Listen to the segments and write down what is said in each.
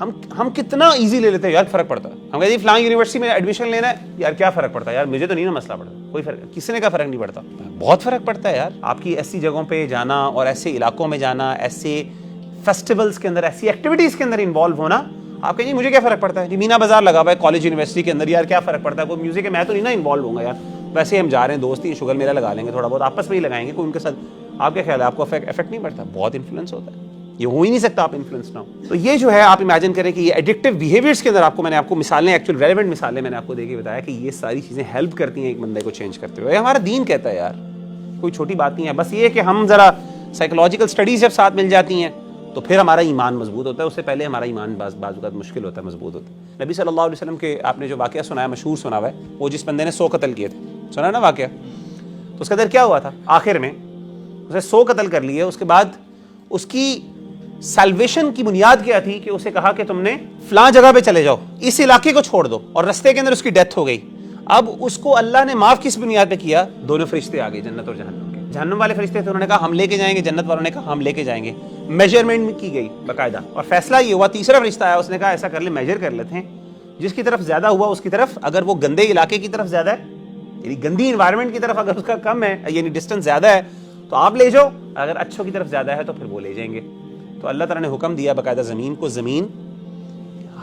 ہم کتنا ایزی لے لیتے ہیں یار فرق پڑتا ہے. ہم کہتے ہیں فلاں یونیورسٹی میں ایڈمیشن لینا ہے, یار کیا فرق پڑتا ہے یار, مجھے تو نہیں نا مسئلہ پڑتا, کوئی فرق, کسی نے کا فرق نہیں پڑتا. بہت فرق پڑتا ہے یار. آپ کی ایسی جگہوں پہ جانا اور ایسے علاقوں میں جانا, ایسے فیسٹیولس کے اندر, ایسی ایکٹیویٹیز کے اندر انوالو ہونا. آپ کہیں جی مجھے کیا فرق پڑتا ہے, جی مینا بازار لگا ہوا ہے کالج یونیورسٹی کے اندر, یار کیا فرق پڑتا ہے, کوئی میوزک ہے میں تو نہیں نا انوالو ہوں گا یار, ویسے ہم جا رہے ہیں دوست ہی, شوگر میرا لگا لیں گے تھوڑا بہت, آپس میں ہی لگائیں گے, کوئی ان کے ساتھ. آپ کیا خیال ہے, آپ کو افیکٹ نہیں پڑتا؟ بہت انفلوئنس ہوتا ہے, یہ ہو ہی نہیں سکتا آپ انفلوئنس نہ ہو. تو یہ جو ہے آپ امیجن کریں کہ یہ ایڈکٹیو بیہیویئرس کے اندر آپ کو, میں نے آپ کو مثالیں, ایکچوئل ریلیونٹ مثالیں میں نے آپ کو دے کے بتایا کہ یہ ساری چیزیں ہیلپ کرتی ہیں ایک بندے کو چینج کرتے ہوئے. ہمارا دین کہتا ہے یار, کوئی چھوٹی بات نہیں ہے. بس یہ کہ ہم ذرا سائیکولوجیکل اسٹڈیز جب ساتھ مل جاتی ہیں تو پھر ہمارا ایمان مضبوط ہوتا ہے. اس سے پہلے ہمارا ایمان بعض اوقات مشکل ہوتا ہے, مضبوط ہوتا ہے. نبی صلی اللہ علیہ وسلم کے آپ نے جو واقعہ سنایا, مشہور سنا ہوا ہے, وہ جس بندے نے 100 قتل کیے تھے, سنا نا واقعہ, تو اس کا در کیا ہوا تھا, آخر میں اس نے 100 قتل کر لیے. اس کے بعد اس کی سیلویشن کی بنیاد کیا تھی کہ اسے کہا کہ تم نے فلاں جگہ پہ چلے جاؤ, اس علاقے کو چھوڑ دو, اور رستے کے اندر اس کی ڈیتھ ہو گئی. اب اس کو اللہ نے معاف کس بنیاد پہ کیا؟ دونوں فرشتے آ گئے, جنت اور جہنم کے. جہنم والے فرشتے تھے, انہوں نے کہا ہم لے کے جائیں گے, جنت والوں نے کہا ہم لے کے جائیں گے. میجرمنٹ کی گئی باقاعدہ, اور فیصلہ یہ ہوا, تیسرا فرشتہ آیا, اس نے کہا ایسا کر لیں, میجر کر لیتے ہیں, جس کی طرف زیادہ ہوا اس کی طرف, اگر وہ گندے علاقے کی طرف زیادہ ہے, یعنی گندی انوائرمنٹ کی طرف اگر اس کا کم ہے, یعنی ڈسٹینس زیادہ ہے, تو آپ لے جاؤ, اگر اچھوں کی طرف زیادہ ہے تو پھر وہ لے جائیں گے. تو اللہ تعالیٰ نے حکم دیا باقاعدہ زمین کو, زمین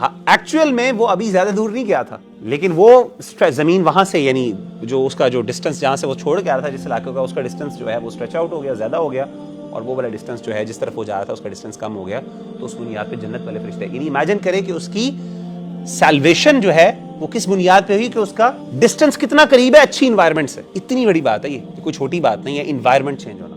ایکچوئل میں وہ ابھی زیادہ دور نہیں گیا تھا, لیکن وہ زمین وہاں سے, یعنی جو اس کا جو ڈسٹینس جہاں سے وہ چھوڑ کے آ رہا تھا جس علاقے کا, اس کا ڈسٹینس جو ہے وہ اسٹریچ آؤٹ ہو گیا, زیادہ ہو گیا, اور وہ والا ڈسٹینس جو ہے جس طرف وہ جا رہا تھا اس کا ڈسٹینس کم ہو گیا. تو اس بنیاد پہ جنت والے فرشتے, یعنی امیجن کریں کہ اس کی سیلویشن جو ہے وہ کس بنیاد پہ ہوئی کہ اس کا ڈسٹینس کتنا قریب ہے اچھی انوائرمنٹ سے. اتنی بڑی بات ہے یہ, کوئی چھوٹی بات نہیں ہے انوائرمنٹ چینج ہونا.